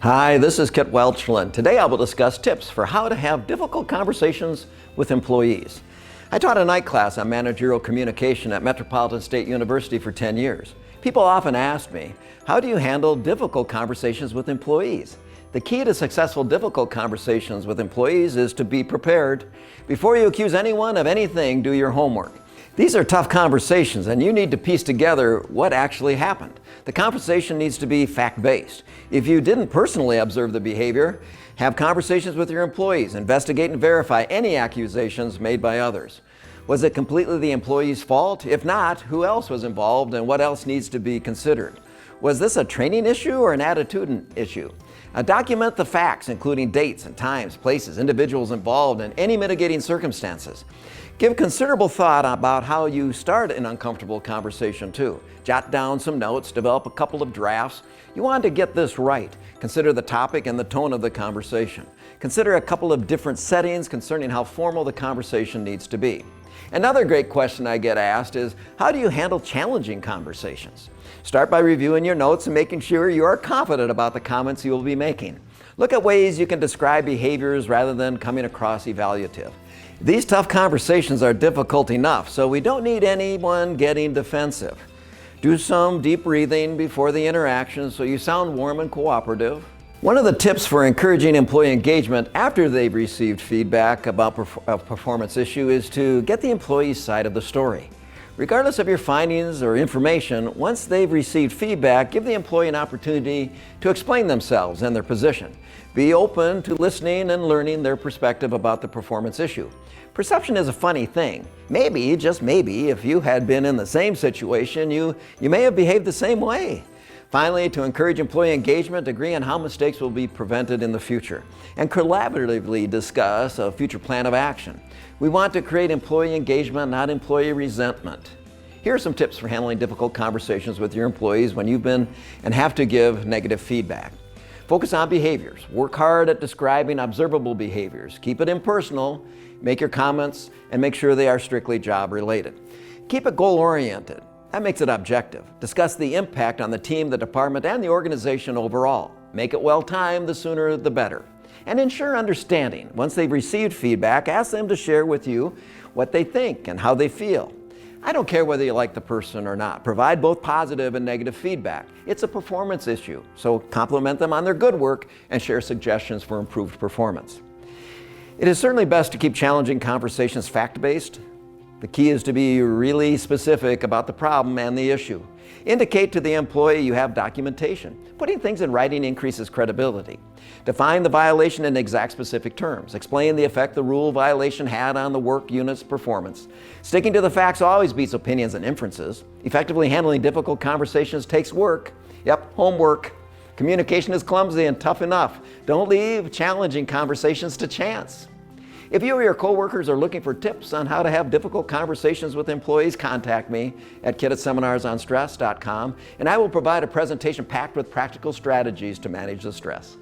Hi, this is Kit Welchlin. Today I will discuss tips for how to have difficult conversations with employees. I taught a night class on managerial communication at Metropolitan State University for 10 years. People often ask me, how do you handle difficult conversations with employees? The key to successful difficult conversations with employees is to be prepared. Before you accuse anyone of anything, do your homework. These are tough conversations and you need to piece together what actually happened. The conversation needs to be fact-based. If you didn't personally observe the behavior, have conversations with your employees, investigate and verify any accusations made by others. Was it completely the employee's fault? If not, who else was involved and what else needs to be considered? Was this a training issue or an attitude issue? Document the facts, including dates and times, places, individuals involved, and any mitigating circumstances. Give considerable thought about how you start an uncomfortable conversation too. Jot down some notes, develop a couple of drafts. You want to get this right. Consider the topic and the tone of the conversation. Consider a couple of different settings concerning how formal the conversation needs to be. Another great question I get asked is, how do you handle challenging conversations? Start by reviewing your notes and making sure you are confident about the comments you will be making. Look at ways you can describe behaviors rather than coming across evaluative. These tough conversations are difficult enough, so we don't need anyone getting defensive. Do some deep breathing before the interaction so you sound warm and cooperative. One of the tips for encouraging employee engagement after they've received feedback about a performance issue is to get the employee's side of the story. Regardless of your findings or information, once they've received feedback, give the employee an opportunity to explain themselves and their position. Be open to listening and learning their perspective about the performance issue. Perception is a funny thing. Maybe, just maybe, if you had been in the same situation, you may have behaved the same way. Finally, to encourage employee engagement, agree on how mistakes will be prevented in the future and collaboratively discuss a future plan of action. We want to create employee engagement, not employee resentment. Here are some tips for handling difficult conversations with your employees when you've been and have to give negative feedback. Focus on behaviors. Work hard at describing observable behaviors. Keep it impersonal. Make your comments and make sure they are strictly job related. Keep it goal-oriented. That makes it objective. Discuss the impact on the team, the department, and the organization overall. Make it well-timed, the sooner the better. And ensure understanding. Once they've received feedback, ask them to share with you what they think and how they feel. I don't care whether you like the person or not. Provide both positive and negative feedback. It's a performance issue, so compliment them on their good work and share suggestions for improved performance. It is certainly best to keep challenging conversations fact-based. The key is to be really specific about the problem and the issue. Indicate to the employee you have documentation. Putting things in writing increases credibility. Define the violation in exact specific terms. Explain the effect the rule violation had on the work unit's performance. Sticking to the facts always beats opinions and inferences. Effectively handling difficult conversations takes work. Yep, homework. Communication is clumsy and tough enough. Don't leave challenging conversations to chance. If you or your coworkers are looking for tips on how to have difficult conversations with employees, contact me at kit@seminarsonstress.com and I will provide a presentation packed with practical strategies to manage the stress.